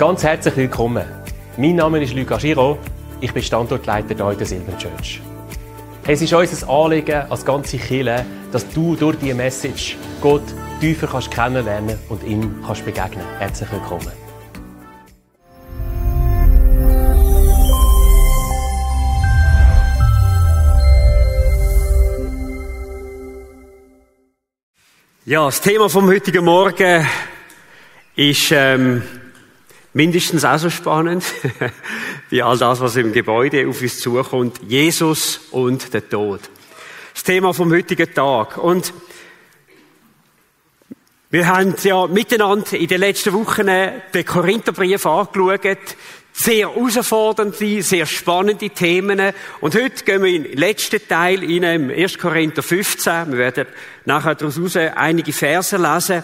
Ganz herzlich willkommen. Mein Name ist Luca Giraud. Ich bin Standortleiter hier in der Silver Church. Es ist unser Anliegen als ganze Kirche, dass du durch diese Message Gott tiefer kannst kennenlernen und ihm kannst begegnen. Herzlich willkommen. Ja, das Thema vom heutigen Morgen ist mindestens auch so spannend wie all das, was im Gebäude auf uns zukommt. Jesus und der Tod. Das Thema vom heutigen Tag. Und wir haben ja miteinander in den letzten Wochen den Korintherbrief angeschaut. Sehr herausfordernde, sehr spannende Themen. Und heute gehen wir in den letzten Teil in 1. Korinther 15. Wir werden nachher daraus einige Verse lesen.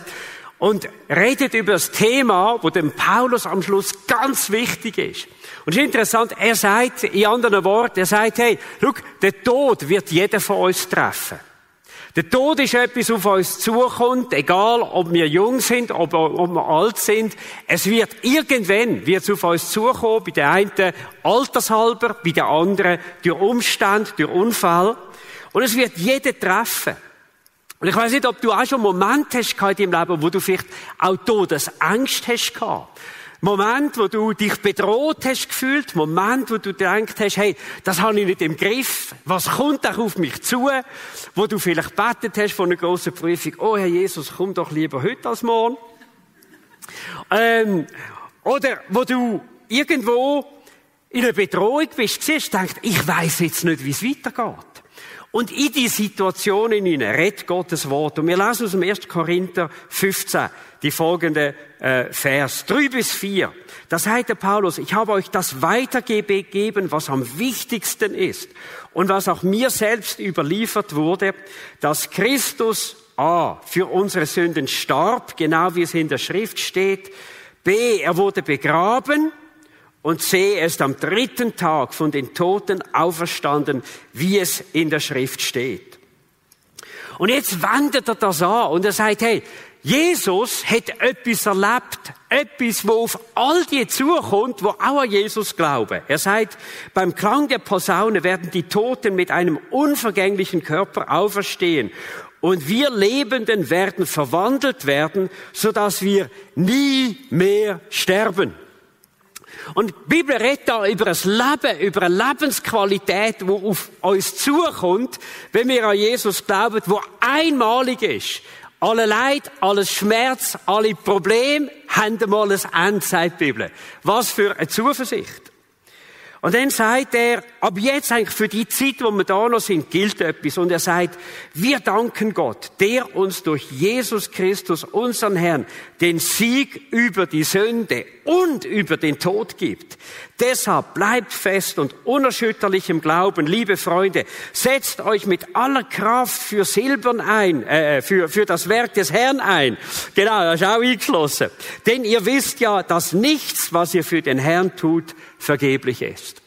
Und redet über das Thema, wo dem Paulus am Schluss ganz wichtig ist. Und es ist interessant, er sagt, in anderen Worten, er sagt, hey, schau, der Tod wird jeden von uns treffen. Der Tod ist etwas, auf uns zukommt, egal ob wir jung sind, ob wir alt sind. Es wird irgendwann auf uns zukommen, bei der einen altershalber, bei der anderen durch Umstand, durch Unfall. Und es wird jeden treffen. Und ich weiss nicht, ob du auch schon Momente hast in deinem Leben, wo du vielleicht auch Todesangst hast gehabt. Moment, wo du dich bedroht hast gefühlt. Moment, wo du gedacht hast, hey, das habe ich nicht im Griff. Was kommt auch auf mich zu? Wo du vielleicht gebetet hast von einer grossen Prüfung. Oh, Herr Jesus, komm doch lieber heute als morgen. Oder wo du irgendwo in einer Bedrohung bist, siehst, denkst, ich weiss jetzt nicht, wie es weitergeht. Und in die Situationen hinein redet Gottes Wort. Und wir lesen aus dem 1. Korinther 15 die folgenden Vers 3-4. Da sagt der Paulus, ich habe euch das weitergegeben, was am wichtigsten ist und was auch mir selbst überliefert wurde, dass Christus A. für unsere Sünden starb, genau wie es in der Schrift steht, B. er wurde begraben, und C, er ist am 3. Tag von den Toten auferstanden, wie es in der Schrift steht. Und jetzt wendet er das an und er sagt, hey, Jesus hat etwas erlebt, etwas, wo auf all die zukommt, wo auch an Jesus glauben. Er sagt, beim Klang der Posaune werden die Toten mit einem unvergänglichen Körper auferstehen. Und wir Lebenden werden verwandelt werden, sodass wir nie mehr sterben. Und die Bibel redet da über ein Leben, über eine Lebensqualität, die auf uns zukommt, wenn wir an Jesus glauben, die einmalig ist. Alle Leid, alles Schmerz, alle Probleme haben einmal ein Ende, sagt die Bibel. Was für eine Zuversicht. Und dann sagt er, ab jetzt eigentlich für die Zeit, wo wir da noch sind, gilt etwas. Und er sagt, wir danken Gott, der uns durch Jesus Christus, unseren Herrn, den Sieg über die Sünde und über den Tod gibt. Deshalb bleibt fest und unerschütterlich im Glauben, liebe Freunde. Setzt euch mit aller Kraft für Silbern ein, für das Werk des Herrn ein. Genau, das ist auch eingeschlossen. Denn ihr wisst ja, dass nichts, was ihr für den Herrn tut, vergeblich ist.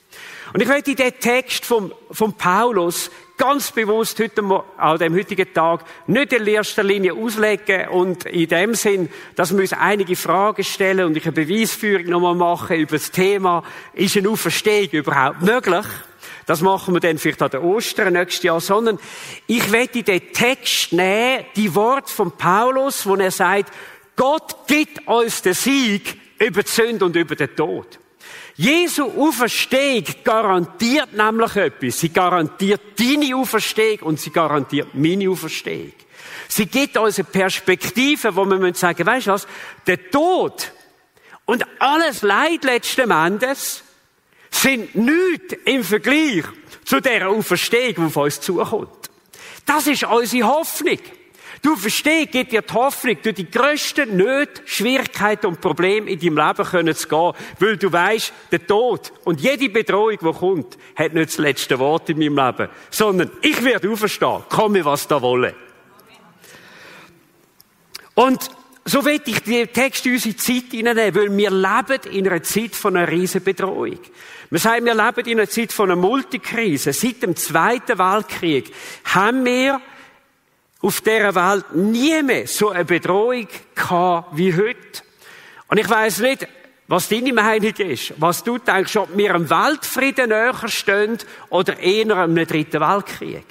Und ich möchte den Text vom Paulus ganz bewusst an dem heutigen Tag nicht in erster Linie auslegen und in dem Sinn, dass wir uns einige Fragen stellen und ich eine Beweisführung nochmal machen über das Thema, ist eine Auferstehung überhaupt möglich? Das machen wir dann vielleicht an der Ostern nächstes Jahr, sondern ich möchte den Text nehmen, die Worte von Paulus, wo er sagt, Gott gibt uns den Sieg über die Sünde und über den Tod. Jesu Auferstehung garantiert nämlich etwas. Sie garantiert deine Auferstehung und sie garantiert meine Auferstehung. Sie gibt uns eine Perspektive, wo wir sagen, weisst du was? Der Tod und alles Leid letzten Endes sind nichts im Vergleich zu der Auferstehung, die auf uns zukommt. Das ist unsere Hoffnung. Du verstehst, gibt dir die Hoffnung, durch die grössten Nöte, Schwierigkeiten und Probleme in deinem Leben können zu gehen, weil du weisst, der Tod und jede Bedrohung, die kommt, hat nicht das letzte Wort in meinem Leben, sondern ich werde auferstehen, komme was da wolle. Und so will ich den Text in unsere Zeit hineinnehmen, weil wir leben in einer Zeit von einer riesen Bedrohung. Wir sagen, wir leben in einer Zeit von einer Multikrise. Seit dem Zweiten Weltkrieg haben wir auf dieser Welt nie mehr so eine Bedrohung gehabt wie heute. Und ich weiss nicht, was deine Meinung ist, was du denkst, ob wir einem Weltfrieden näher stehen oder eher einem dritten Weltkrieg.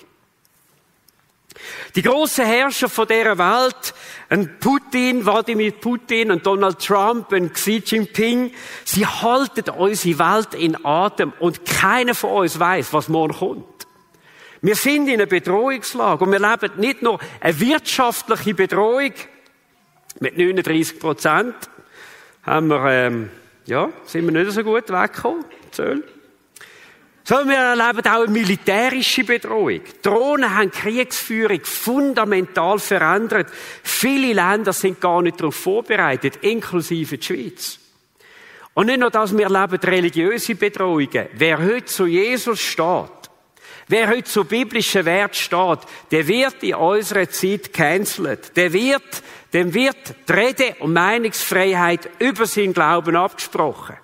Die grossen Herrscher von dieser Welt, ein Putin, Wladimir Putin, ein Donald Trump, ein Xi Jinping, sie halten unsere Welt in Atem und keiner von uns weiss, was morgen kommt. Wir sind in einer Bedrohungslage und wir leben nicht nur eine wirtschaftliche Bedrohung. Mit 39% haben wir, sind wir nicht so gut weggekommen, Zöl. Sondern wir erleben auch eine militärische Bedrohung. Drohnen haben Kriegsführung fundamental verändert. Viele Länder sind gar nicht darauf vorbereitet, inklusive die Schweiz. Und nicht nur das, wir erleben religiöse Bedrohungen. Wer heute zu Jesus steht, wer heute zu biblischen Wert steht, der wird in unserer Zeit gecancelt. Dem wird die Rede- und Meinungsfreiheit über seinen Glauben abgesprochen.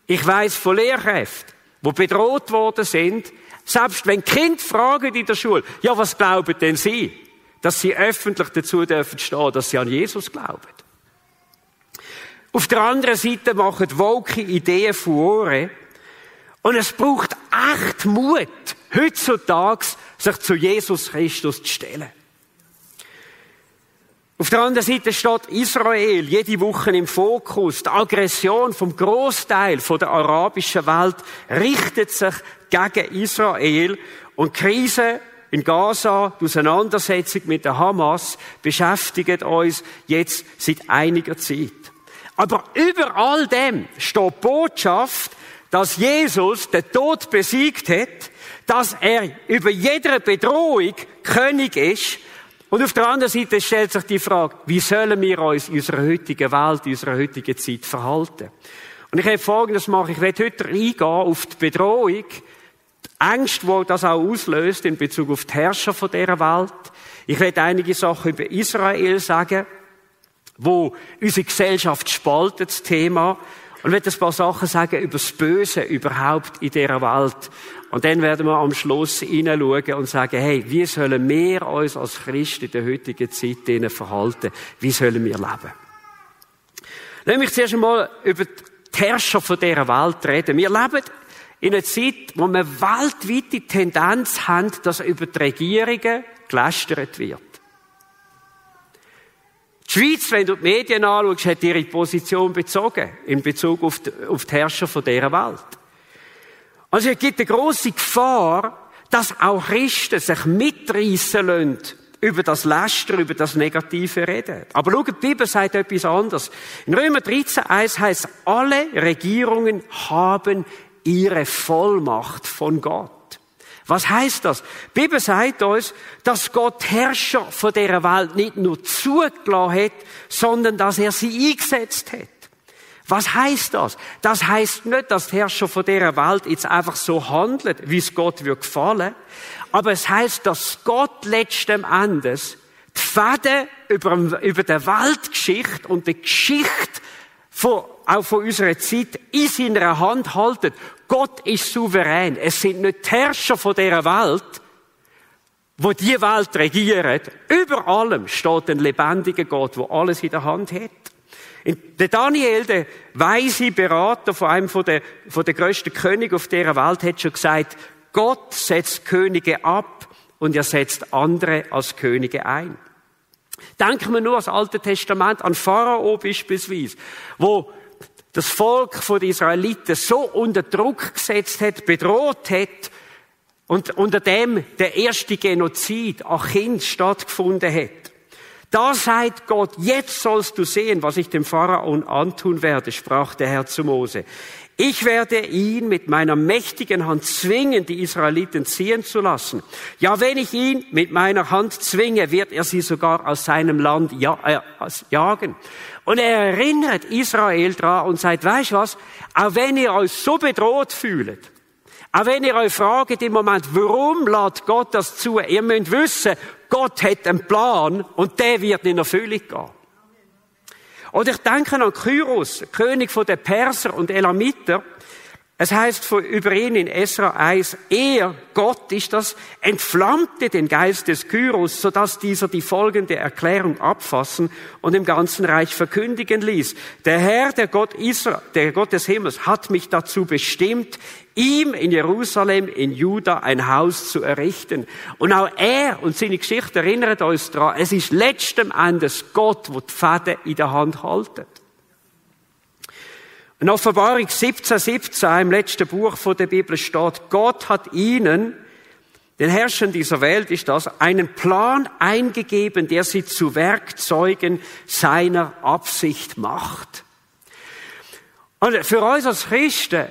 Ich weiss von Lehrkräften, die bedroht worden sind, selbst wenn Kinder fragen in der Schule, ja, was glauben denn Sie? Dass sie öffentlich dazu dürfen stehen, dass sie an Jesus glauben. Auf der anderen Seite machen woke Ideen Furore. Und es braucht echt Mut, heutzutage sich zu Jesus Christus zu stellen. Auf der anderen Seite steht Israel jede Woche im Fokus. Die Aggression vom Großteil der arabischen Welt richtet sich gegen Israel. Und die Krise in Gaza, die Auseinandersetzung mit der Hamas, beschäftigt uns jetzt seit einiger Zeit. Aber über all dem steht die Botschaft, dass Jesus den Tod besiegt hat, dass er über jeder Bedrohung König ist. Und auf der anderen Seite stellt sich die Frage, wie sollen wir uns in unserer heutigen Welt, in unserer heutigen Zeit verhalten? Und ich werde Folgendes machen. Ich werde heute eingehen auf die Bedrohung, die Ängste, die das auch auslöst in Bezug auf die Herrscher von dieser Welt. Ich werde einige Sachen über Israel sagen, wo unsere Gesellschaft spaltet, das Thema. Und ich werde ein paar Sachen sagen über das Böse überhaupt in dieser Welt. Und dann werden wir am Schluss hineinschauen und sagen, hey, wie sollen wir uns als Christen in der heutigen Zeit denen verhalten? Wie sollen wir leben? Lass mich zuerst einmal über die Herrscher von dieser Welt reden. Wir leben in einer Zeit, wo wir weltweit die Tendenz haben, dass über die Regierungen gelästert wird. Die Schweiz, wenn du die Medien anschaust, hat ihre Position bezogen in Bezug auf die Herrscher von dieser Welt. Also es gibt eine grosse Gefahr, dass auch Christen sich mitreissen lassen über das Lästern, über das negative Reden. Aber schau, die Bibel sagt etwas anderes. In Römer 13,1 heisst, alle Regierungen haben ihre Vollmacht von Gott. Was heisst das? Die Bibel sagt uns, dass Gott Herrscher von dieser Welt nicht nur zugelassen hat, sondern dass er sie eingesetzt hat. Was heisst das? Das heisst nicht, dass die Herrscher von dieser Welt jetzt einfach so handeln, wie es Gott gefallen. Aber es heisst, dass Gott letzten Endes die Fäden über der Weltgeschichte und die Geschichte auch von unserer Zeit in seiner Hand haltet. Gott ist souverän. Es sind nicht die Herrscher von dieser Welt, wo die Welt regieren. Über allem steht ein lebendiger Gott, der alles in der Hand hat. Der Daniel, der weise Berater von einem der grössten Könige auf dieser Welt, hat schon gesagt, Gott setzt Könige ab und er setzt andere als Könige ein. Denken wir nur ans Alte Testament, an Pharao beispielsweise, wo das Volk der Israeliten so unter Druck gesetzt hat, bedroht hat und unter dem der erste Genozid an Kindern stattgefunden hat. Da sagt Gott, jetzt sollst du sehen, was ich dem Pharao antun werde, sprach der Herr zu Mose. Ich werde ihn mit meiner mächtigen Hand zwingen, die Israeliten ziehen zu lassen. Ja, wenn ich ihn mit meiner Hand zwinge, wird er sie sogar aus seinem Land jagen. Und er erinnert Israel daran und sagt, weisst du was, auch wenn ihr euch so bedroht fühlt, auch wenn ihr euch fragt im Moment, warum lässt Gott das zu? Ihr müsst wissen, Gott hat einen Plan und der wird in Erfüllung gehen. Oder ich denke an Kyros, König der Perser und Elamiter. Es heißt über ihn in Esra 1, er, Gott ist das, entflammte den Geist des Kyros, sodass dieser die folgende Erklärung abfassen und im ganzen Reich verkündigen ließ. Der Herr, der Gott des Himmels, hat mich dazu bestimmt, ihm in Jerusalem, in Juda, ein Haus zu errichten. Und auch er und seine Geschichte erinnert uns daran, es ist letzten Endes Gott, der die Fäden in der Hand haltet. In Offenbarung 17, im letzten Buch der Bibel steht, Gott hat ihnen, den Herrschern dieser Welt ist das, einen Plan eingegeben, der sie zu Werkzeugen seiner Absicht macht. Und für uns als Christen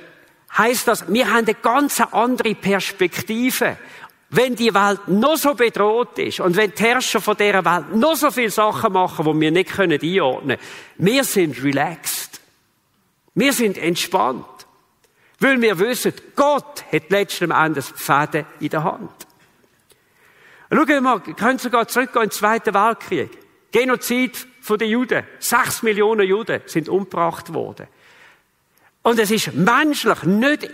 heisst das, wir haben eine ganz andere Perspektive. Wenn die Welt noch so bedroht ist und wenn die Herrscher von dieser Welt noch so viele Sachen machen, die wir nicht einordnen können, wir sind relaxed. Wir sind entspannt, weil wir wissen, Gott hat letzten Endes die Fäden in der Hand. Schauen wir mal, wir können sogar zurückgehen in den Zweiten Weltkrieg. Genozid der Juden. 6 Millionen Juden sind umgebracht worden. Und es ist menschlich nicht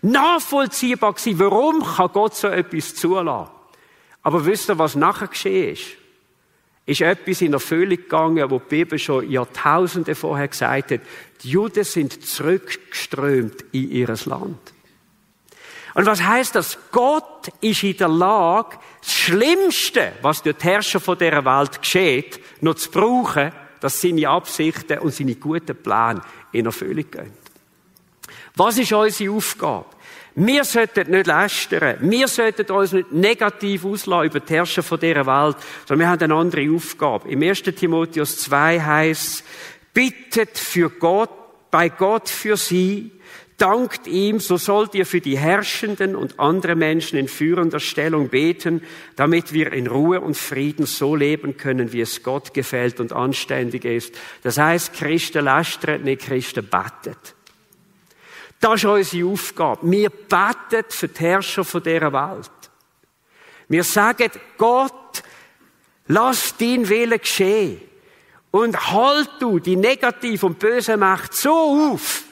nachvollziehbar gewesen, warum kann Gott so etwas zulassen. Aber wisst ihr, was nachher geschehen ist? Ist etwas in Erfüllung gegangen, wo die Bibel schon Jahrtausende vorher gesagt hat, die Juden sind zurückgeströmt in ihr Land. Und was heisst das? Gott ist in der Lage, das Schlimmste, was durch die Herrscher von dieser Welt geschieht, noch zu brauchen, dass seine Absichten und seine guten Pläne in Erfüllung gehen. Was ist unsere Aufgabe? Wir sollten nicht lästern. Wir sollten uns nicht negativ auslassen über die Herrscher von dieser Welt, sondern wir haben eine andere Aufgabe. Im 1. Timotheus 2 heisst, bittet bei Gott für sie, dankt ihm, so sollt ihr für die Herrschenden und andere Menschen in führender Stellung beten, damit wir in Ruhe und Frieden so leben können, wie es Gott gefällt und anständig ist. Das heisst, Christen lästern nicht, Christen beten. Das ist unsere Aufgabe. Wir beten für die Herrscher von dieser Welt. Wir sagen, Gott, lass dein Wille geschehen. Und halt du die negative und böse Macht so auf,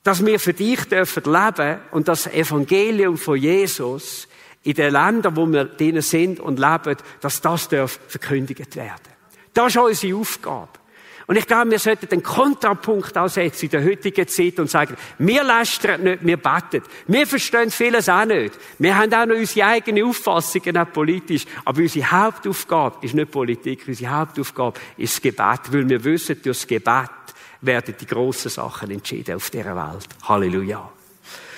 dass wir für dich dürfen leben und das Evangelium von Jesus in den Ländern, wo wir drinnen sind und leben, dass das verkündigt werden. Das ist unsere Aufgabe. Und ich glaube, wir sollten den Kontrapunkt aussetzen in der heutigen Zeit und sagen, wir lästern nicht, wir beten. Wir verstehen vieles auch nicht. Wir haben auch noch unsere eigene Auffassungen, auch politisch. Aber unsere Hauptaufgabe ist nicht Politik. Unsere Hauptaufgabe ist das Gebet. Weil wir wissen, durch das Gebet werden die grossen Sachen entschieden auf dieser Welt. Halleluja.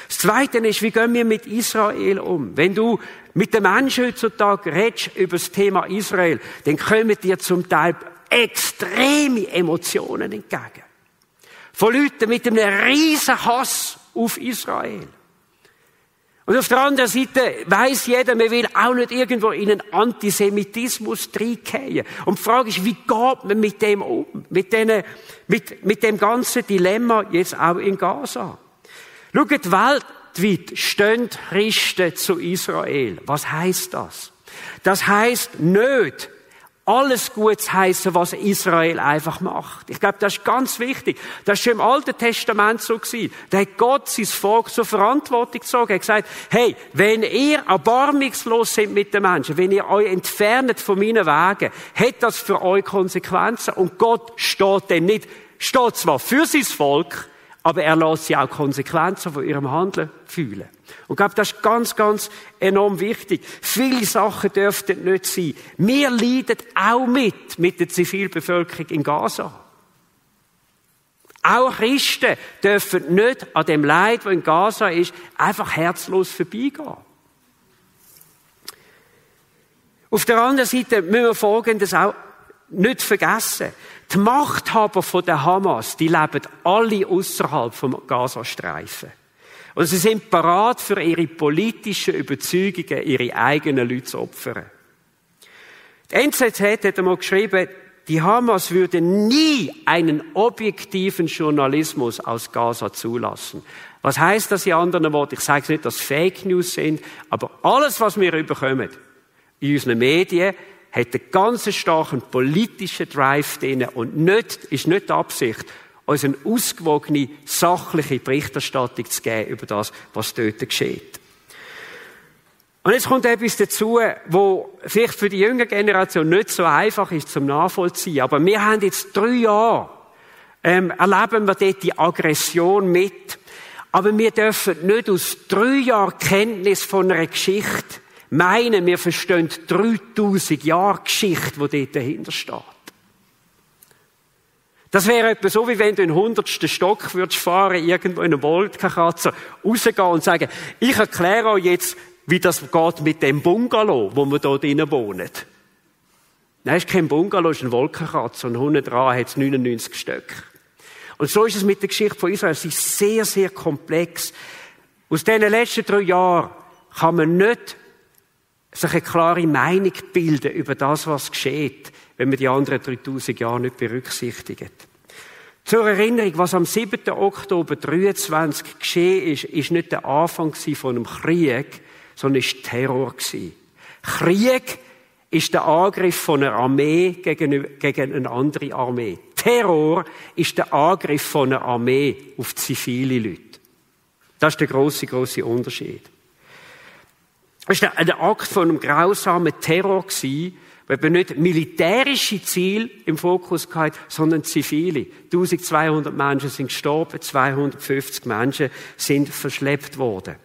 Das Zweite ist, wie gehen wir mit Israel um? Wenn du mit den Menschen heutzutage redest über das Thema Israel, dann kommen dir zum Teil extreme Emotionen entgegen. Von Leuten mit einem riesen Hass auf Israel. Und auf der anderen Seite weiss jeder, man will auch nicht irgendwo in einen Antisemitismus reingehen. Und die Frage ist, wie geht man mit dem um? Mit dem ganzen Dilemma jetzt auch in Gaza. Schaut, weltweit stehen Christen zu Israel. Was heisst das? Das heisst nicht, alles gut zu heissen, was Israel einfach macht. Ich glaube, das ist ganz wichtig. Das ist schon im Alten Testament so gewesen. Da hat Gott sein Volk zur Verantwortung gezogen. Er hat gesagt, hey, wenn ihr erbarmungslos seid mit den Menschen, wenn ihr euch entfernt von meinen Wegen, hat das für euch Konsequenzen. Und Gott steht zwar für sein Volk, aber er lässt sie auch Konsequenzen von ihrem Handeln fühlen. Und ich glaube, das ist ganz, ganz enorm wichtig. Viele Sachen dürften nicht sein. Wir leiden auch mit der Zivilbevölkerung in Gaza. Auch Christen dürfen nicht an dem Leid, das in Gaza ist, einfach herzlos vorbeigehen. Auf der anderen Seite müssen wir Folgendes auch nicht vergessen. Die Machthaber von der Hamas, die leben alle außerhalb vom Gazastreifen. Und sie sind bereit, für ihre politischen Überzeugungen ihre eigenen Leute zu opfern. Die NZZ hat einmal geschrieben, die Hamas würde nie einen objektiven Journalismus aus Gaza zulassen. Was heisst das in anderen Worten? Ich sage nicht, dass Fake News sind, aber alles, was wir bekommen in unseren Medien, hat einen ganz starken politischen Drive drin und ist nicht die Absicht, uns eine ausgewogene, sachliche Berichterstattung zu geben über das, was dort geschieht. Und jetzt kommt etwas dazu, wo vielleicht für die jüngere Generation nicht so einfach ist zum Nachvollziehen. Aber wir haben jetzt 3 Jahre, erleben wir dort die Aggression mit. Aber wir dürfen nicht aus 3 Jahren Kenntnis von einer Geschichte meinen, wir verstehen 3000 Jahre Geschichte, die dort dahinter steht. Das wäre etwa so, wie wenn du in den 100. Stock würdest fahren, irgendwo in einem Wolkenkratzer, rausgehen und sagen, ich erkläre euch jetzt, wie das geht mit dem Bungalow, wo wir dort drinnen wohnen. Nein, es ist kein Bungalow, es ist ein Wolkenkratzer und unten dran hat es 99 Stück. Und so ist es mit der Geschichte von Israel. Sie ist sehr, sehr komplex. Aus diesen letzten 3 Jahren kann man nicht sich eine klare Meinung bilden über das, was geschieht, wenn man die anderen 3000 Jahre nicht berücksichtigt. Zur Erinnerung, was am 7. Oktober 23 geschehen ist nicht der Anfang von einem Krieg, sondern ist Terror gewesen. Krieg ist der Angriff von einer Armee gegen eine andere Armee. Terror ist der Angriff von einer Armee auf zivile Leute. Das ist der grosse Unterschied. Es war ein Akt von einem grausamen Terror gewesen, weil wir nicht militärische Ziele im Fokus hatten, sondern zivile. 1200 Menschen sind gestorben, 250 Menschen sind verschleppt worden.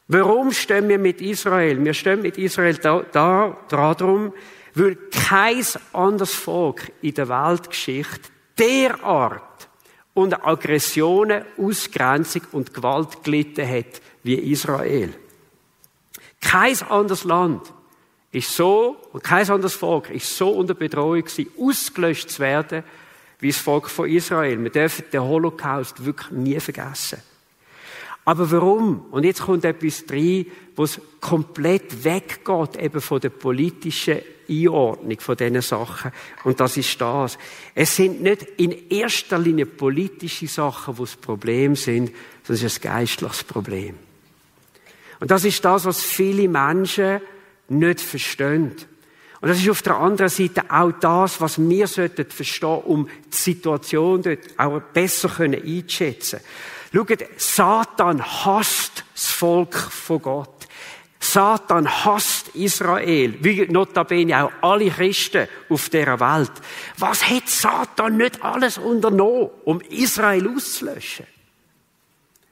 Warum stehen wir mit Israel? Wir stehen mit Israel darum, weil kein anderes Volk in der Weltgeschichte derart unter Aggressionen, Ausgrenzung und Gewalt gelitten hat wie Israel. Kein anderes Land ist so, und kein anderes Volk ist so unter Bedrohung gewesen, ausgelöscht zu werden, wie das Volk von Israel. Wir dürfen den Holocaust wirklich nie vergessen. Aber warum? Und jetzt kommt etwas rein, wo es komplett weggeht eben von der politischen Einordnung von diesen Sachen. Und das ist das. Es sind nicht in erster Linie politische Sachen, die das Problem sind, sondern es ist ein geistliches Problem. Und das ist das, was viele Menschen nicht verstehen. Und das ist auf der anderen Seite auch das, was wir verstehen sollten, um die Situation dort auch besser einschätzen können. Schaut, Satan hasst das Volk von Gott. Satan hasst Israel, wie notabene auch alle Christen auf dieser Welt. Was hat Satan nicht alles unternommen, um Israel auszulöschen?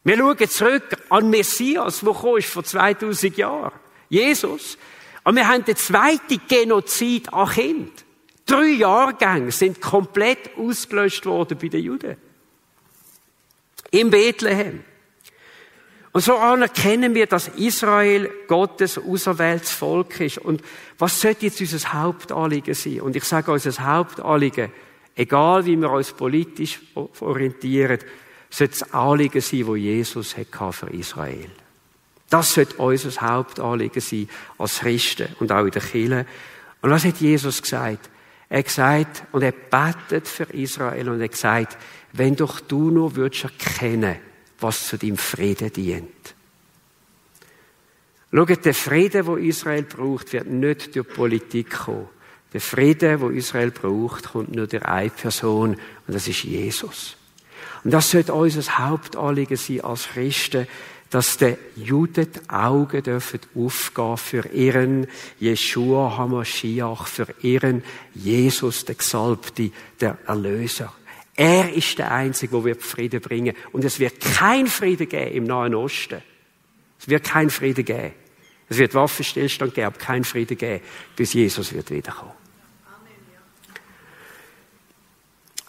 Wir schauen zurück an Messias, der gekommen ist vor 2000 Jahren. Jesus. Und wir haben den zweiten Genozid an Kindern. 3 Jahrgänge sind komplett ausgelöscht worden bei den Juden. In Bethlehem. Und so anerkennen wir, dass Israel Gottes auserwähltes Volk ist. Und was sollte jetzt unser Hauptanliegen sein? Und ich sage, unser Hauptanliegen, egal wie wir uns politisch orientieren, sollte das Anliegen sein, das Jesus hatte für Israel. Das sollte unser Hauptanliegen sein als Christen und auch in der Kirche. Und was hat Jesus gesagt? Er hat gesagt, und er betet für Israel und er hat gesagt, wenn doch du nur würdest erkennen, was zu deinem Frieden dient. Schaut, der Frieden, den Israel braucht, wird nicht durch Politik kommen. Der Frieden, den Israel braucht, kommt nur durch eine Person, und das ist Jesus. Und das sollte unser Hauptanliegen sein als Christen, dass den Juden die Augen dürfen aufgehen für ihren Jeschua HaMashiach, für ihren Jesus, der Gesalbte, der Erlöser. Er ist der Einzige, der wird Frieden bringen. Und es wird kein Frieden geben im Nahen Osten. Es wird kein Frieden geben. Es wird Waffenstillstand geben, aber kein Frieden geben, bis Jesus wird wiederkommen.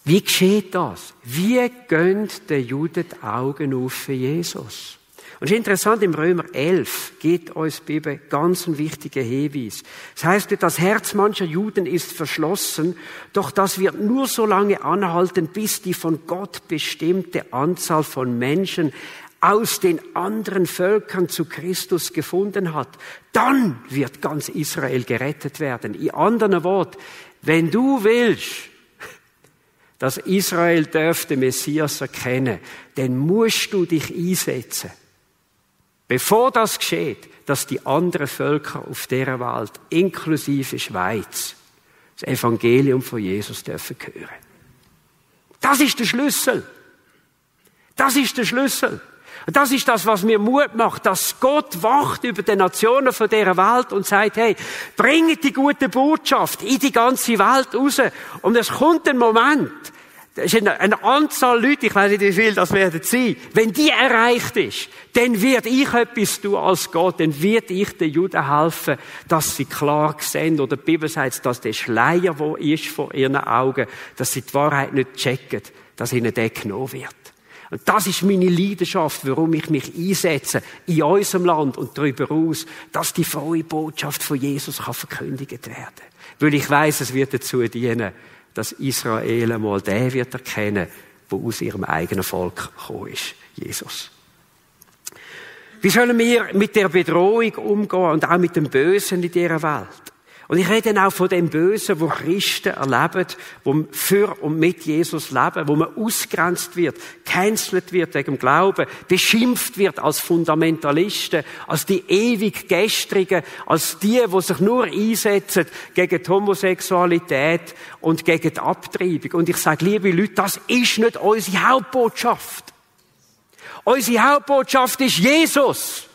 Wie geschieht das? Wie gehen den Juden die Augen auf für Jesus? Und es ist interessant, im Römer 11 gibt uns die Bibel ganz einen wichtigen Hinweis. Das heißt, das Herz mancher Juden ist verschlossen, doch das wird nur so lange anhalten, bis die von Gott bestimmte Anzahl von Menschen aus den anderen Völkern zu Christus gefunden hat. Dann wird ganz Israel gerettet werden. In anderen Worten, wenn du willst, dass Israel den Messias erkennen, dann musst du dich einsetzen. Bevor das geschieht, dass die anderen Völker auf dieser Welt, inklusive Schweiz, das Evangelium von Jesus dürfen hören. Das ist der Schlüssel. Das ist der Schlüssel. Und das ist das, was mir Mut macht, dass Gott wacht über die Nationen von dieser Welt und sagt, hey, bringt die gute Botschaft in die ganze Welt raus. Und es kommt ein Moment, das ist eine Anzahl Leute, ich weiß nicht, wie viel das werden sein, wenn die erreicht ist, dann wird ich etwas tun als Gott, dann wird ich den Juden helfen, dass sie klar sehen, oder die Bibel sagt, dass der Schleier, der ist vor ihren Augen, dass sie die Wahrheit nicht checken, dass ihnen der genommen wird. Und das ist meine Leidenschaft, warum ich mich einsetze in unserem Land und darüber aus, dass die frohe Botschaft von Jesus kann verkündigt werden. Weil ich weiss, es wird dazu dienen, dass Israel einmal den wird erkennen, der aus ihrem eigenen Volk gekommen ist, Jesus. Wie sollen wir mit der Bedrohung umgehen und auch mit dem Bösen in dieser Welt? Und ich rede auch von dem Bösen, wo Christen erleben, wo für und mit Jesus leben, wo man ausgrenzt wird, gecancelt wird wegen dem Glauben, beschimpft wird als Fundamentalisten, als die ewig Gestrigen, als die sich nur einsetzen gegen die Homosexualität und gegen die Abtreibung. Und ich sage, liebe Leute, das ist nicht unsere Hauptbotschaft. Unsere Hauptbotschaft ist Jesus.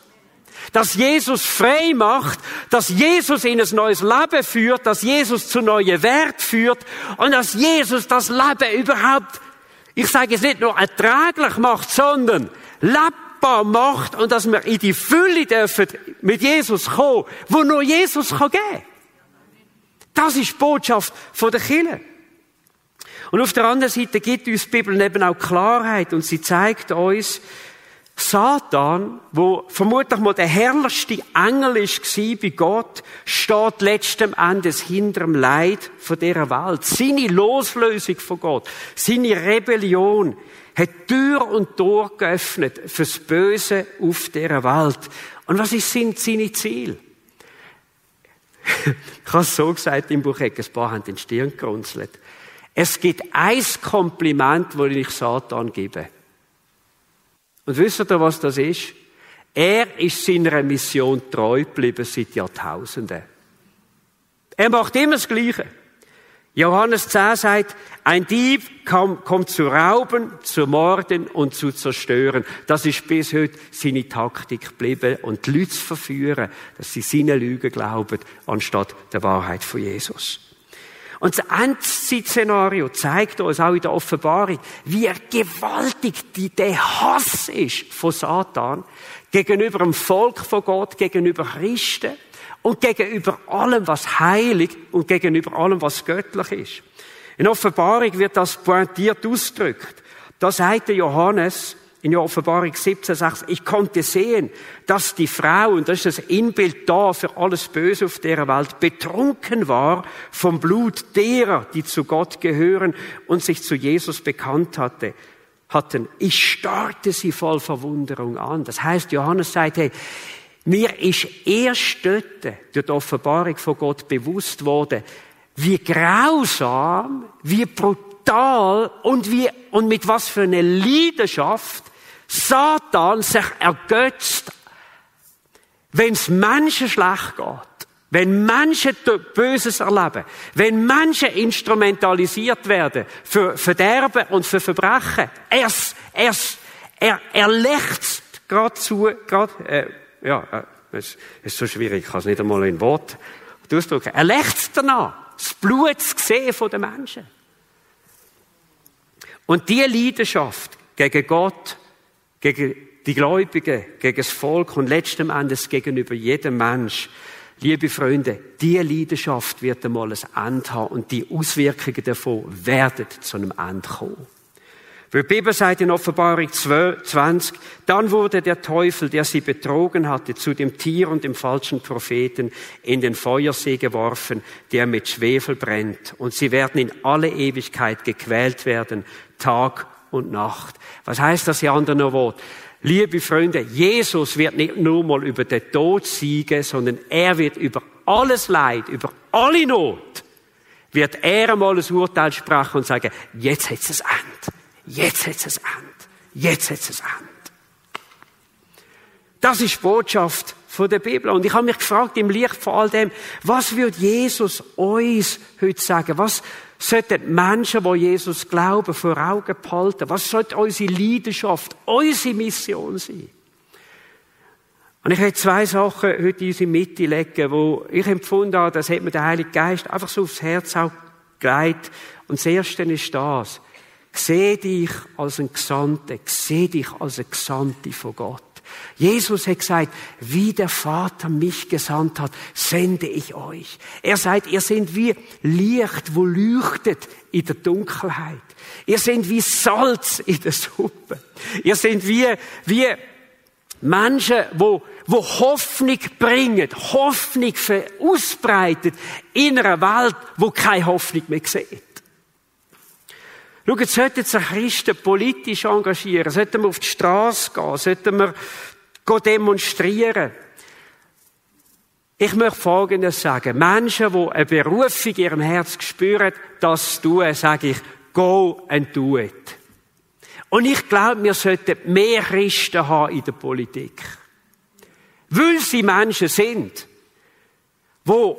Dass Jesus frei macht, dass Jesus in ein neues Leben führt, dass Jesus zu neuen Werten führt und dass Jesus das Leben überhaupt, ich sage es nicht nur erträglich macht, sondern lebbar macht und dass wir in die Fülle dürfen mit Jesus kommen, wo nur Jesus kann geben. Das ist die Botschaft von der Kirche. Und auf der anderen Seite gibt uns die Bibel eben auch Klarheit und sie zeigt uns, Satan, wo vermutlich mal der herrlichste Engel war bei Gott, steht letzten Endes hinter dem Leid von dieser Welt. Seine Loslösung von Gott, seine Rebellion hat Tür und Tor geöffnet fürs Böse auf dieser Welt. Und was sind seine Ziele? Ich habe es so gesagt im Buch, ein paar haben den Stirn gerunzelt. Es gibt ein Kompliment, das ich Satan gebe. Und wisst ihr, was das ist? Er ist seiner Mission treu geblieben seit Jahrtausenden. Er macht immer das Gleiche. Johannes 10 sagt, ein Dieb kommt zu rauben, zu morden und zu zerstören. Das ist bis heute seine Taktik geblieben und die Leute zu verführen, dass sie seinen Lügen glauben, anstatt der Wahrheit von Jesus. Und das Endzeit-Szenario zeigt uns auch in der Offenbarung, wie gewaltig der Hass ist von Satan gegenüber dem Volk von Gott, gegenüber Christen und gegenüber allem, was heilig und gegenüber allem, was göttlich ist. In Offenbarung wird das pointiert ausgedrückt. Da sagt der Johannes in der Offenbarung 17,6, ich konnte sehen, dass die Frau, und das ist das Inbild da für alles Böse auf der Welt, betrunken war vom Blut derer, die zu Gott gehören und sich zu Jesus bekannt hatten. Ich starrte sie voll Verwunderung an. Das heißt, Johannes sagt, hey, mir ist erst dort durch die Offenbarung von Gott bewusst worden, wie grausam, wie brutal und mit was für einer Leidenschaft Satan sich ergötzt, wenn es Menschen schlecht geht, wenn Menschen Böses erleben, wenn Menschen instrumentalisiert werden für Verderben und für Verbrechen. Er lechzt es ist so schwierig, ich kann es nicht einmal in Wort ausdrücken. Er lechzt danach, das Blut zu sehen von den Menschen. Und diese Leidenschaft gegen Gott, gegen die Gläubigen, gegen das Volk und letzten Endes gegenüber jedem Mensch, liebe Freunde, diese Leidenschaft wird einmal ein Ende haben und die Auswirkungen davon werden zu einem Ende kommen. Weil die Bibel sagt in Offenbarung 20, dann wurde der Teufel, der sie betrogen hatte, zu dem Tier und dem falschen Propheten in den Feuersee geworfen, der mit Schwefel brennt. Und sie werden in alle Ewigkeit gequält werden, Tag und Nacht. Was heißt das in anderen Worten? Liebe Freunde, Jesus wird nicht nur mal über den Tod siegen, sondern er wird über alles Leid, über alle Not, wird er einmal ein Urteil sprechen und sagen, jetzt hat es ein Ende. Jetzt hat es ein Ende. Jetzt hat es ein Ende. Das ist die Botschaft von der Bibel. Und ich habe mich gefragt, im Licht von all dem, was würde Jesus uns heute sagen? Was sollten Menschen, die Jesus glauben, vor Augen behalten? Was sollte unsere Leidenschaft, unsere Mission sein? Und ich möchte 2 Sachen heute in unsere Mitte legen, wo ich empfunden habe, das hat mir der Heilige Geist einfach so aufs Herz auch gelegt. Und das Erste ist das. Seh dich als ein Gesandter, seh dich als ein Gesandte von Gott. Jesus hat gesagt, wie der Vater mich gesandt hat, sende ich euch. Er sagt, ihr seid wie Licht, wo leuchtet in der Dunkelheit. Ihr seid wie Salz in der Suppe. Ihr seid wie Menschen, wo Hoffnung bringen, Hoffnung ausbreitet in einer Welt, wo keine Hoffnung mehr sieht. Schaut, sollten sich Christen politisch engagieren, sollten wir auf die Straße gehen, sollten wir demonstrieren. Ich möchte Folgendes sagen. Menschen, die eine Berufung in ihrem Herz spüren, das tun, sage ich, go and do it. Und ich glaube, wir sollten mehr Christen haben in der Politik. Weil sie Menschen sind, die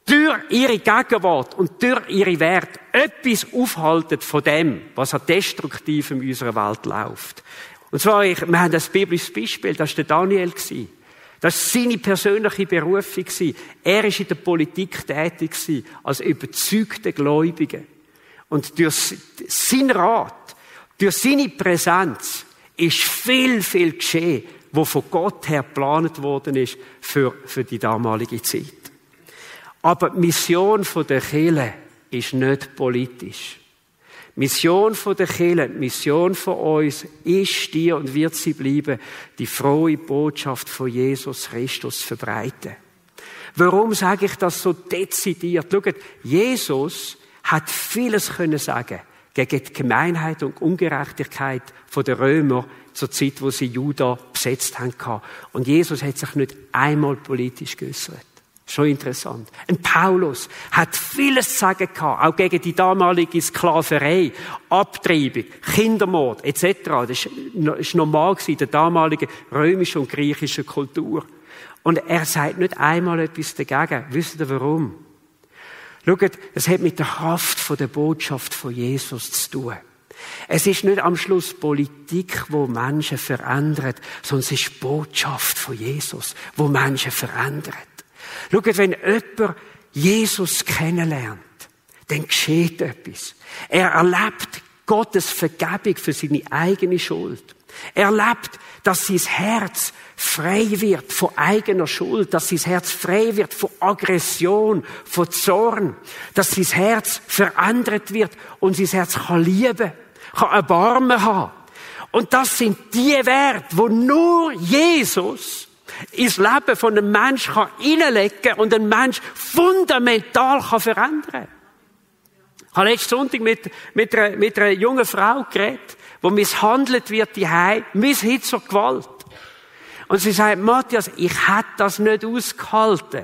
durch ihre Gegenwart und durch ihre Werte etwas aufhalten von dem, was an Destruktivem in unserer Welt läuft. Und zwar, wir haben ein biblisches Beispiel, das war der Daniel. Das war seine persönliche Berufung. Er war in der Politik tätig, als überzeugter Gläubiger. Und durch seinen Rat, durch seine Präsenz ist viel, viel geschehen, was von Gott her geplant worden ist für die damalige Zeit. Aber die Mission der Kirche ist nicht politisch. Die Mission der Kirche, die Mission von uns ist die und wird sie bleiben, die frohe Botschaft von Jesus Christus verbreiten. Warum sage ich das so dezidiert? Schaut, Jesus hat vieles können sagen gegen die Gemeinheit und Ungerechtigkeit der Römer zur Zeit, wo sie Juda besetzt haben. Und Jesus hat sich nicht einmal politisch geäußert. Schon interessant. Ein Paulus hat vieles zu sagen gehabt, auch gegen die damalige Sklaverei, Abtreibung, Kindermord etc. Das war normal in der damaligen römischen und griechischen Kultur. Und er sagt nicht einmal etwas dagegen. Wisst ihr warum? Schaut, es hat mit der Kraft der Botschaft von Jesus zu tun. Es ist nicht am Schluss Politik, wo Menschen verändert, sondern es ist die Botschaft von Jesus, wo Menschen verändert. Schaut, wenn jemand Jesus kennenlernt, dann geschieht etwas. Er erlebt Gottes Vergebung für seine eigene Schuld. Er erlebt, dass sein Herz frei wird von eigener Schuld, dass sein Herz frei wird von Aggression, von Zorn, dass sein Herz verändert wird und sein Herz kann lieben, kann Erbarmen haben. Und das sind die Werte, wo nur Jesus ins Leben von einem Menschen hineinlegen kann und einen Menschen fundamental verändern kann. Ich habe letzten Sonntag mit einer jungen Frau geredet, die misshandelt wird daheim, misshandelt zur Gewalt. Und sie sagt, Matthias, ich hätte das nicht ausgehalten,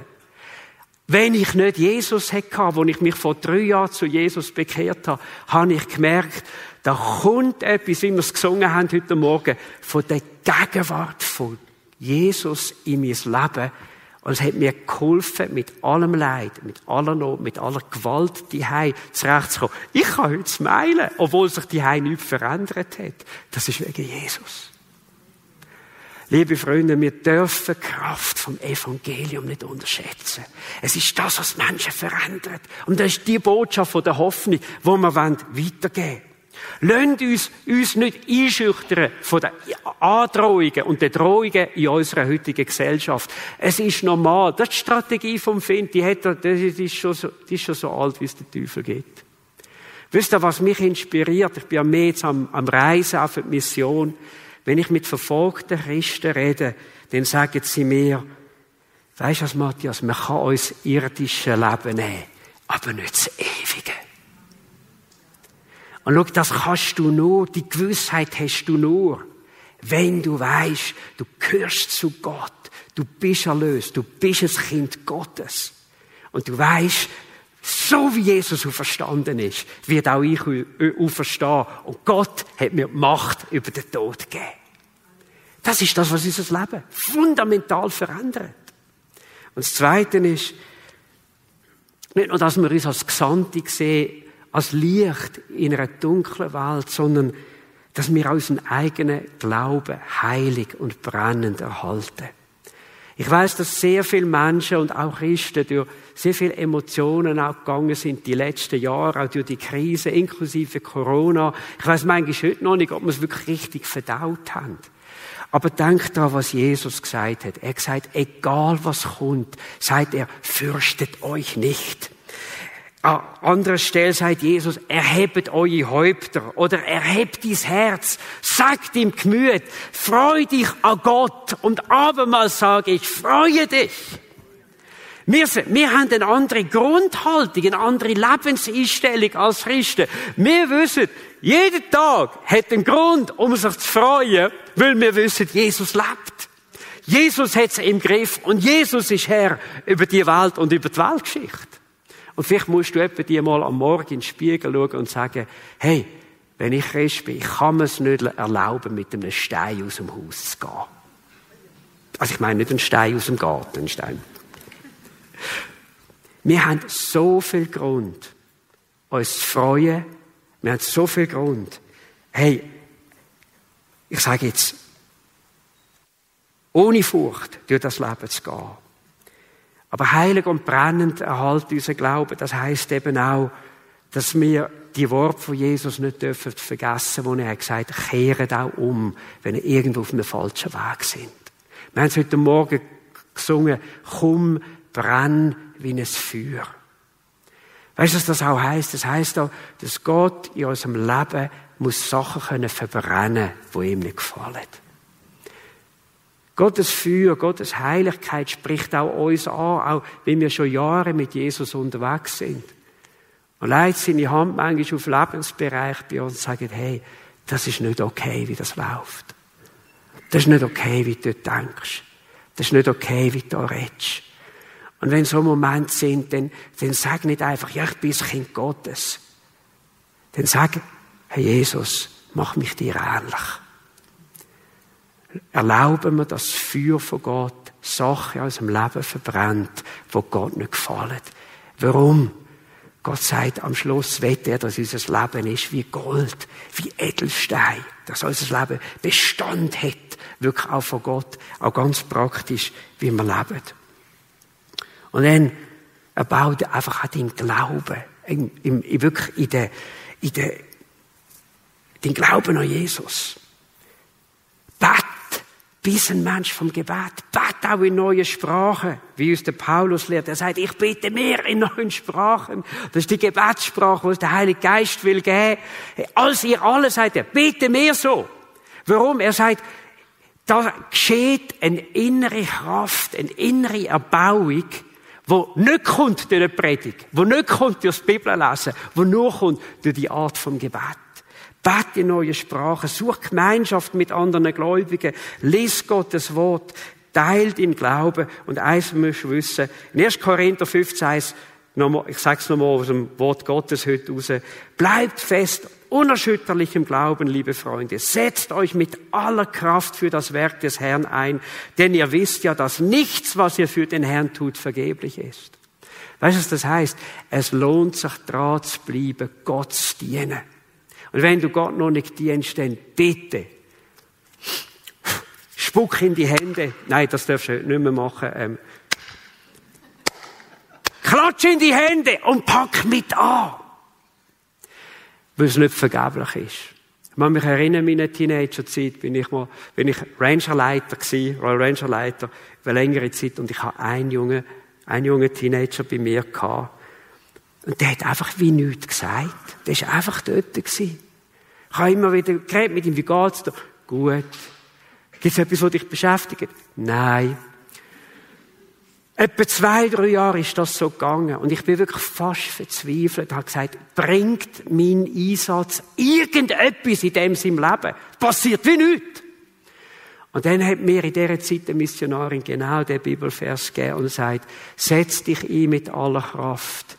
wenn ich nicht Jesus hatte, als ich mich vor 3 Jahren zu Jesus bekehrt habe, habe ich gemerkt, da kommt etwas, wie wir es gesungen haben heute Morgen, von der Gegenwart von Jesus in mein Leben. Und es hat mir geholfen, mit allem Leid, mit aller Not, mit aller Gewalt daheim zurechtzukommen. Ich kann heute smilen, obwohl sich daheim nichts verändert hat. Das ist wegen Jesus. Liebe Freunde, wir dürfen die Kraft vom Evangelium nicht unterschätzen. Es ist das, was Menschen verändert. Und das ist die Botschaft von der Hoffnung, die wir weitergeben wollen. Lasst uns nicht einschüchtern von den Androhungen und den Drohungen in unserer heutigen Gesellschaft. Es ist normal. Das ist die Strategie vom Find. Die ist schon so alt, wie es der Teufel gibt. Wisst ihr, was mich inspiriert? Ich bin ja mehr jetzt am Reisen auf die Mission. Wenn ich mit verfolgten Christen rede, dann sagen sie mir, weisst du was, Matthias, man kann uns irdische Leben nehmen, aber nicht das Ewige. Und schau, das kannst du nur, die Gewissheit hast du nur, wenn du weisst, du gehörst zu Gott, du bist erlöst, du bist ein Kind Gottes. Und du weisst, so wie Jesus auferstanden ist, wird auch ich auferstehen. Und Gott hat mir die Macht über den Tod gegeben. Das ist das, was unser Leben fundamental verändert. Und das Zweite ist, nicht nur, dass wir uns als Gesandte sehen, als Licht in einer dunklen Welt, sondern dass wir unseren eigenen Glauben heilig und brennend erhalten. Ich weiss, dass sehr viele Menschen und auch Christen durch sehr viele Emotionen auch gegangen sind die letzten Jahre, auch durch die Krise, inklusive Corona. Ich weiss manchmal heute noch nicht, ob wir es wirklich richtig verdaut haben. Aber denkt daran, was Jesus gesagt hat. Er hat gesagt, egal was kommt, sagt er, fürchtet euch nicht. An anderer Stelle sagt Jesus, erhebt eure Häupter oder erhebt dein Herz, sagt im Gemüt, freu dich an Gott und abermals sage ich, freue dich. Wir haben eine andere Grundhaltung, eine andere Lebenseinstellung als Christen. Wir wissen, jeder Tag hat einen Grund, um sich zu freuen, weil wir wissen, Jesus lebt. Jesus hat es im Griff und Jesus ist Herr über die Welt und über die Weltgeschichte. Und vielleicht musst du etwa dir mal am Morgen in den Spiegel schauen und sagen, hey, wenn ich Christ bin, ich kann mir es nicht erlauben, mit einem Stein aus dem Haus zu gehen. Also ich meine nicht einen Stein aus dem Garten, einen Stein. Wir haben so viel Grund, uns zu freuen. Wir haben so viel Grund. Hey, ich sage jetzt, ohne Furcht durch das Leben zu gehen. Aber heilig und brennend erhalten unser Glauben. Das heisst eben auch, dass wir die Worte von Jesus nicht dürfen vergessen, wo er gesagt hat, kehret auch um, wenn ihr irgendwo auf einem falschen Weg sind. Wir haben es heute Morgen gesungen, komm, brenn wie ein Feuer. Weißt du, was das auch heisst? Das heisst auch, dass Gott in unserem Leben muss Sachen verbrennen können, die ihm nicht gefallen. Gottes Feuer, Gottes Heiligkeit spricht auch uns an, auch wenn wir schon Jahre mit Jesus unterwegs sind. Und legt seine Hand manchmal auf Lebensbereich bei uns und sagt, hey, das ist nicht okay, wie das läuft. Das ist nicht okay, wie du denkst. Das ist nicht okay, wie du redest. Und wenn so Momente sind, dann sag nicht einfach, ja, ich bin das Kind Gottes. Dann sag, Herr Jesus, mach mich dir ähnlich. Erlauben wir, dass das Feuer von Gott Sachen in unserem Leben verbrennt, die Gott nicht gefallen. Warum? Gott sagt, am Schluss will er, dass unser Leben ist wie Gold, wie Edelstein. Dass unser Leben Bestand hat, wirklich auch von Gott, auch ganz praktisch, wie wir leben. Und dann erbaut er einfach auch den Glauben, wirklich den Glauben an Jesus. Bet, bist ein Mensch vom Gebet. Bet auch in neuen Sprachen, wie uns der Paulus lehrt. Er sagt, ich bete mehr in neuen Sprachen. Das ist die Gebetssprache, die der Heilige Geist will geben. Als ihr alle, sagt er, bete mehr so. Warum? Er sagt, da geschieht eine innere Kraft, eine innere Erbauung, wo nicht kommt durch eine Predigt, wo nicht kommt durch das Bibellesen, wo nur kommt durch die Art vom Gebet. Bete in neue Sprachen, such Gemeinschaft mit anderen Gläubigen, lies Gottes Wort, teil deinen Glauben und eins musst du wissen, in 1. Korinther 15 heißt, ich sag's nochmal aus dem Wort Gottes heute raus, bleibt fest, unerschütterlich im Glauben, liebe Freunde, setzt euch mit aller Kraft für das Werk des Herrn ein, denn ihr wisst ja, dass nichts, was ihr für den Herrn tut, vergeblich ist. Weißt du, was das heißt? Es lohnt sich, dran zu bleiben, Gott zu dienen. Und wenn du Gott noch nicht dienst, dann bitte, spuck in die Hände. Nein, das darfst du nicht mehr machen. Klatsch in die Hände und pack mit an. Weil es nicht vergeblich ist. Ich kann mich erinnern, in meiner Teenagerzeit bin ich Rangerleiter gewesen, Royal Rangerleiter, über längere Zeit, und ich hatte einen jungen Teenager bei mir gehabt. Und der hat einfach wie nichts gesagt. Der war einfach dort gewesen. Ich habe immer wieder geredet mit ihm, wie geht's dir? Gut. Gibt's etwas, was dich beschäftigt? Nein. Etwa 2-3 Jahre ist das so gegangen. Und ich bin wirklich fast verzweifelt. Ich habe gesagt, bringt mein Einsatz irgendetwas in dem seinem Leben? Passiert wie nichts. Und dann hat mir in dieser Zeit eine Missionarin genau den Bibelvers gegeben und sagt, setz dich ein mit aller Kraft.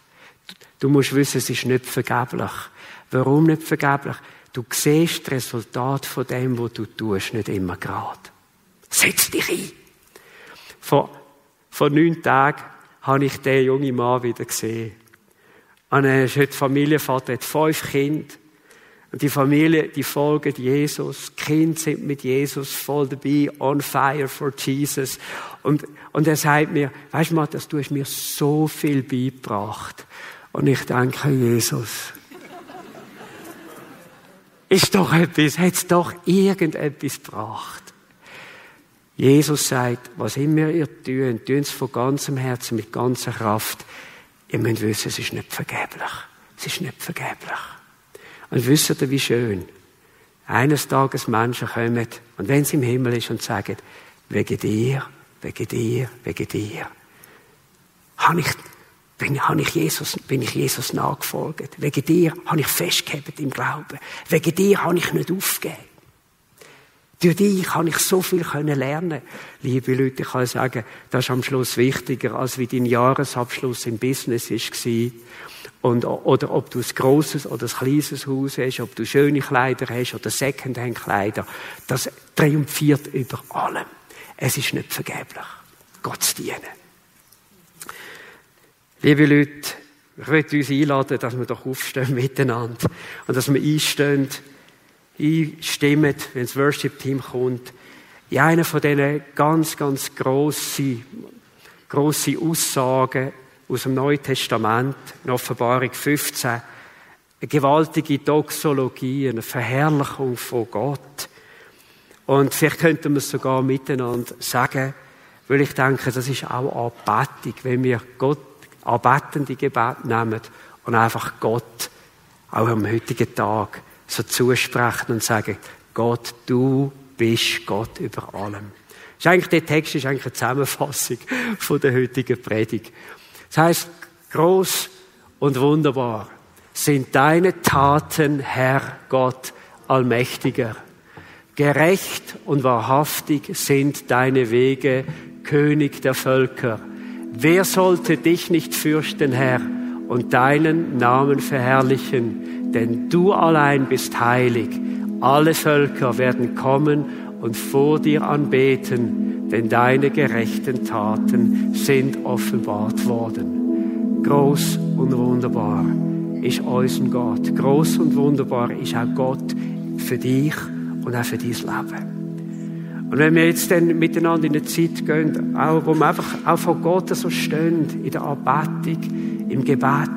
Du musst wissen, es ist nicht vergeblich. Warum nicht vergeblich? Du siehst das Resultat von dem, was du tust, nicht immer gerade. Setz dich ein. Vor 9 Tagen habe ich den jungen Mann wieder gesehen. Und er ist heute Familienvater, hat 5 Kinder. Und die Familie, die folgen Jesus. Die Kinder sind mit Jesus voll dabei, on fire for Jesus. Und er sagt mir, weisst du, Matthias, du hast mir so viel beigebracht. Und ich denke, Jesus, ist doch etwas, hat es doch irgendetwas gebracht. Jesus sagt, was immer ihr tut, tut es von ganzem Herzen, mit ganzer Kraft. Ihr müsst wissen, es ist nicht vergeblich. Es ist nicht vergeblich. Und wisst ihr, wie schön? Eines Tages Menschen kommen, und wenn es im Himmel ist, und sagen, wegen dir, wegen dir, wegen dir, bin ich Jesus nachgefolgt. Wegen dir habe ich festgehalten im Glauben. Wegen dir habe ich nicht aufgegeben. Durch dich kann ich so viel lernen. Liebe Leute, ich kann sagen, das ist am Schluss wichtiger, als wie dein Jahresabschluss im Business war. Oder ob du ein grosses oder ein kleines Haus hast, ob du schöne Kleider hast oder Secondhand-Kleider. Das triumphiert über allem. Es ist nicht vergeblich, Gott zu dienen. Liebe Leute, ich möchte uns einladen, dass wir doch aufstehen miteinander und dass wir einstimmen, wenn das Worship-Team kommt, in einer von diesen ganz, ganz grossen Aussagen aus dem Neuen Testament, in Offenbarung 15, eine gewaltige Doxologie, eine Verherrlichung von Gott. Und vielleicht könnten wir es sogar miteinander sagen, weil ich denke, das ist auch Anbetung, wenn wir Gott anbetende Gebet nehmen und einfach Gott auch am heutigen Tag so zusprechen und sagen, Gott, du bist Gott über allem. Der Text ist eigentlich eine Zusammenfassung von der heutigen Predigt. Das heisst, groß und wunderbar sind deine Taten, Herr Gott, Allmächtiger. Gerecht und wahrhaftig sind deine Wege, König der Völker. Wer sollte dich nicht fürchten, Herr, und deinen Namen verherrlichen? Denn du allein bist heilig. Alle Völker werden kommen und vor dir anbeten, denn deine gerechten Taten sind offenbart worden. Groß und wunderbar ist unser Gott. Groß und wunderbar ist auch Gott für dich und auch für dein Leben. Und wenn wir jetzt dann miteinander in eine Zeit gehen, auch, wo wir einfach auch vor Gott so stehen, in der Anbetung, im Gebet,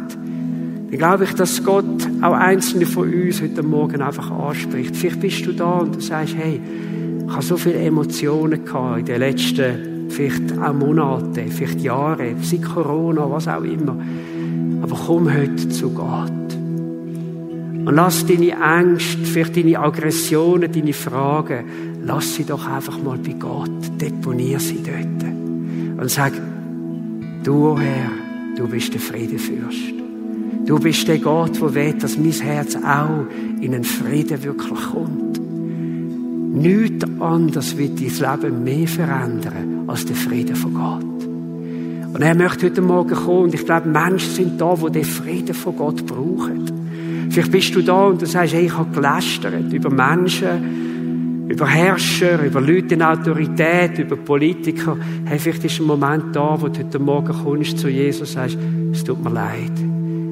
dann glaube ich, dass Gott auch einzelne von uns heute Morgen einfach anspricht. Vielleicht bist du da und du sagst, hey, ich habe so viele Emotionen gehabt in den letzten, vielleicht auch Monaten, vielleicht Jahre, seit Corona, was auch immer. Aber komm heute zu Gott. Und lass deine Ängste, vielleicht deine Aggressionen, deine Fragen, lass sie doch einfach mal bei Gott. Deponier sie dort. Und sag, du Herr, du bist der Friedefürst. Du bist der Gott, der will, dass mein Herz auch in einen Frieden wirklich kommt. Nichts anderes wird dein Leben mehr verändern als der Frieden von Gott. Und er möchte heute Morgen kommen und ich glaube, Menschen sind da, die den Frieden von Gott brauchen. Vielleicht bist du da und du sagst, hey, ich habe gelästert über Menschen, über Herrscher, über Leute in Autorität, über Politiker. Hey, vielleicht ist ein Moment da, wo du heute Morgen kommst zu Jesus und sagst, es tut mir leid,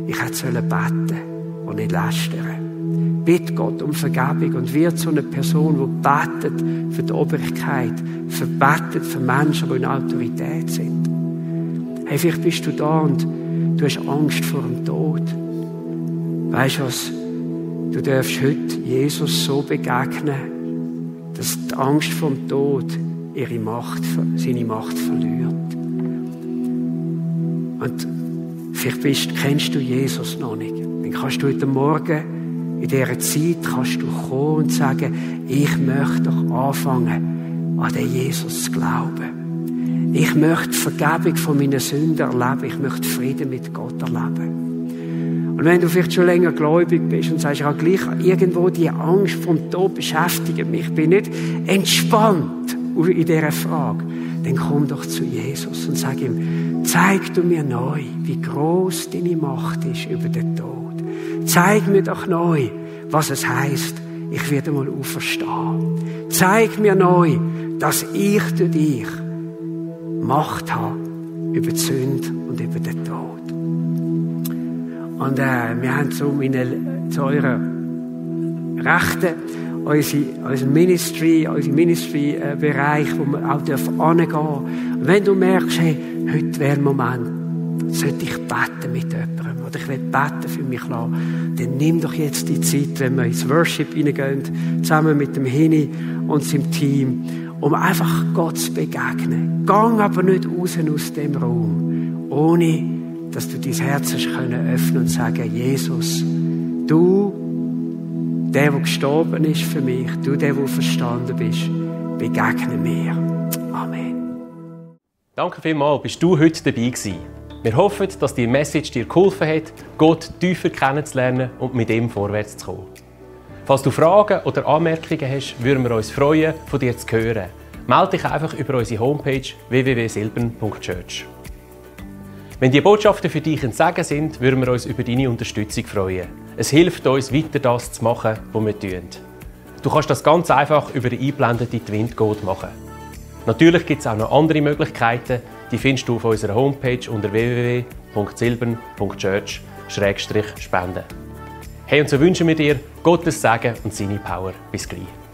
ich hätte beten und nicht lästern. Bitte Gott um Vergebung und wird so eine Person, die betet für die Obrigkeit, betet für Menschen, die in Autorität sind. Hey, vielleicht bist du da und du hast Angst vor dem Tod. Weisst du was? Du darfst heute Jesus so begegnen, dass die Angst vor dem Tod seine Macht verliert. Und vielleicht kennst du Jesus noch nicht. Dann kannst du heute Morgen, in dieser Zeit, kannst du kommen und sagen, ich möchte doch anfangen, an den Jesus zu glauben. Ich möchte die Vergebung von meinen Sünden erleben. Ich möchte Frieden mit Gott erleben. Und wenn du vielleicht schon länger gläubig bist und sagst, ja, gleich irgendwo die Angst vom Tod beschäftigt mich, ich bin nicht entspannt in dieser Frage, dann komm doch zu Jesus und sag ihm, zeig du mir neu, wie groß deine Macht ist über den Tod. Zeig mir doch neu, was es heisst, ich werde mal auferstehen. Zeig mir neu, dass ich durch dich Macht habe über die Sünde und über den Tod. Und wir haben zu eurer Rechten unseren Ministry-Bereich, wo wir auch hingehen dürfen. Und wenn du merkst, hey, heute wäre der Moment, sollte ich beten mit jemandem, oder ich will beten für mich lassen, dann nimm doch jetzt die Zeit, wenn wir ins Worship hineingehen, zusammen mit dem Hini und seinem Team, um einfach Gott zu begegnen. Gang aber nicht raus aus dem Raum, ohne dass du dein Herz hast können öffnen und sagen, Jesus, du, der gestorben ist für mich, du, der verstanden bist, begegne mir. Amen. Danke vielmals, bist du heute dabei gewesen. Wir hoffen, dass die Message dir geholfen hat, Gott tiefer kennenzulernen und mit ihm vorwärts zu kommen. Falls du Fragen oder Anmerkungen hast, würden wir uns freuen, von dir zu hören. Melde dich einfach über unsere Homepage www.silbern.church. Wenn die Botschaften für dich ein Segen sind, würden wir uns über deine Unterstützung freuen. Es hilft uns, weiter das zu machen, was wir tun. Du kannst das ganz einfach über die eingeblendete Twint-Code machen. Natürlich gibt es auch noch andere Möglichkeiten, die findest du auf unserer Homepage unter www.silbern.church/spenden. Hey, und so wünschen wir dir Gottes Segen und seine Power. Bis gleich.